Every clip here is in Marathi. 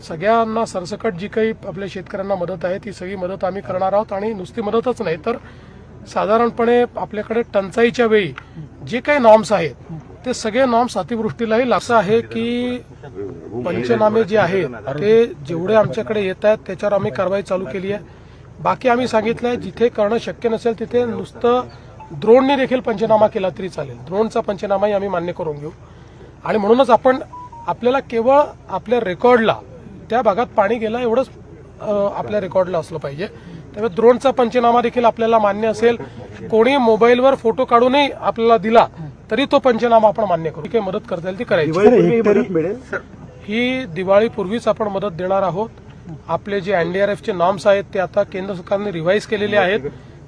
सगळ्यांना सरसकट जी काही आपल्या शेतकऱ्यांना मदत आहे ती सगळी मदत आम्ही करणार आहोत आणि नुसती मदतच नाही तर साधारणपणे आपल्याकडे टंचाईच्या वेळी जे काही नॉर्म्स आहेत ते सगळे नॉर्म्स अतिवृष्टीलाही असं आहे की पंचनामे जे आहेत ते जेवढे आमच्याकडे येत आहेत त्याच्यावर आम्ही कारवाई चालू केली आहे. बाकी आम्ही सांगितलंय जिथे करणं शक्य नसेल तिथे नुसतं ड्रोनने देखील पंचनामा केला तरी चालेल. ड्रोनचा पंचनामाही आम्ही मान्य करून घेऊ आणि म्हणूनच आपल्याला केवळ आपल्या रेकॉर्डला त्या भागात पाणी गेलं एवढंच आपल्या रेकॉर्डला असलं पाहिजे. त्यामुळे ड्रोनचा पंचनामा देखील आपल्याला मान्य असेल. कोणी मोबाईलवर फोटो काढूनही आपल्याला दिला तरी तो पंचनामा आपण मान्य करू. काही मदत करता येईल ती करायची. ही दिवाळीपूर्वीच आपण मदत देणार आहोत. आपले जे एनडीआरएफचे नॉर्म्स आहेत ते आता केंद्र सरकारने रिवाईज केलेले आहेत.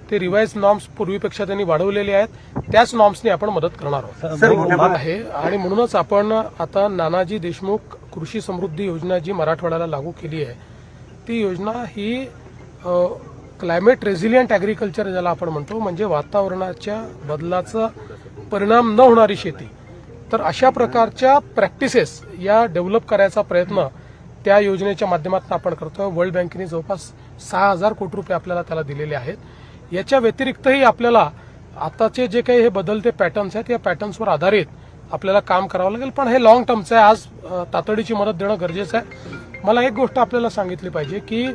ते रिवाईज नॉर्म्स पूर्वीपेक्षा त्यांनी वाढवलेले आहेत. त्याच नॉर्म्सनी आपण मदत करणार आहोत आहे आणि म्हणूनच आपण आता नानाजी देशमुख कृषी समृद्धी योजना जी मराठवाड्याला लागू केली आहे ती योजना ही क्लायमेट रेझिलियंट ऍग्रिकल्चर ज्याला आपण म्हणतो म्हणजे वातावरणाच्या बदलाचा परिणाम न होणारी शेती. तर अशा प्रकारच्या प्रॅक्टिसेस या डेव्हलप करायचा प्रयत्न त्या योजनेच्या माध्यमातून आपण करतोय. वर्ल्ड बँकेने जवळपास 6,000 कोटी रुपये आपल्याला त्याला दिलेले आहेत. याच्या व्यतिरिक्तही आपल्याला आताचे जे काही हे बदलते पॅटर्न्स आहेत या पॅटर्न्सवर आधारित आपल्याला काम करावं लागेल. पण हे लॉंग टर्मचं आहे. आज तातडीची मदत देणं गरजेचं आहे. मला एक गोष्ट आपल्याला सांगितली पाहिजे की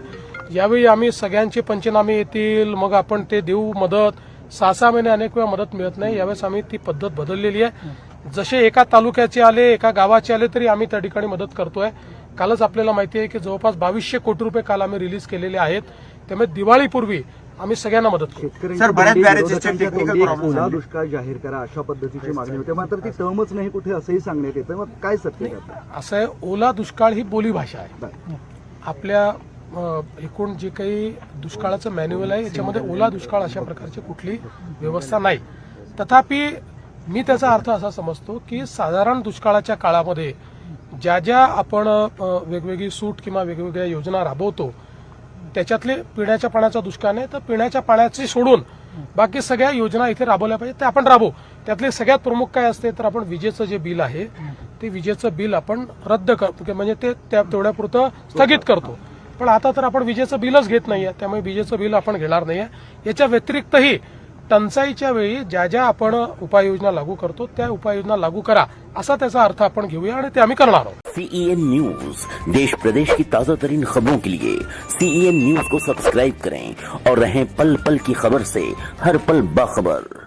यावेळी आम्ही सगळ्यांचे पंचनामे येतील मग आपण ते देऊ मदत. 6-6 महिने अनेक वेळा मदत मिळत नाही. यावेळेस आम्ही ती पद्धत बदललेली आहे. जसे एका तालुक्याचे आले एका गावाचे आले तरी आम्ही त्या ठिकाणी मदत करतोय. कालच आपल्याला माहिती आहे की जवळपास 2200 कोटी रुपये काल आम्ही रिलीज केलेले आहेत. त्यामुळे दिवाळीपूर्वी आम्ही सगळ्यांना मदत करू. सर बऱ्याच ओला दुष्काळ जाहीर करा अशा पद्धतीची मागणी होते मात्र ती टर्मच नाही कुठे असंही सांगण्यात येतं. मग काय सत्य असं आहे ओला दुष्काळ ही बोलीभाषा आहे. आपल्या एकूण जे काही दुष्काळाचं मॅन्युअल आहे याच्यामध्ये ओला दुष्काळ अशा प्रकारची कुठली व्यवस्था नाही. तथापि मी त्याचा अर्थ असा समजतो की साधारण दुष्काळाच्या काळामध्ये ज्या ज्या आपण वेगवेगळी सूट किंवा वेगवेगळ्या योजना राबवतो त्याच्यातले पिण्याच्या पाण्याचा दुष्काळ नाही तर पिण्याच्या पाण्याचे सोडून बाकी सगळ्या योजना इथे राबवल्या पाहिजे ते आपण राबवू. त्यातले सगळ्यात प्रमुख काय असते तर आपण विजेचं जे बिल आहे ते विजेचं बिल आपण रद्द करतो म्हणजे ते तेवढ्यापुरतं स्थगित करतो. पण आता तर आपण विजेचं बिलच घेत नाहीये त्यामुळे विजेचं बिल आपण घेणार नाहीये. याच्या व्यतिरिक्तही टंचाईच्या वेळी ज्या ज्या आपण उपाययोजना लागू करतो त्या उपाययोजना लागू करा असा त्याचा अर्थ आपण घेऊया आणि ते आम्ही करणार आहोत. CEN न्यूज देश प्रदेश की ताजा तरीन खबरों के लिए CEN न्यूज को सब्सक्राइब करें और रहें पल पल की खबर से हर पल बाखबर.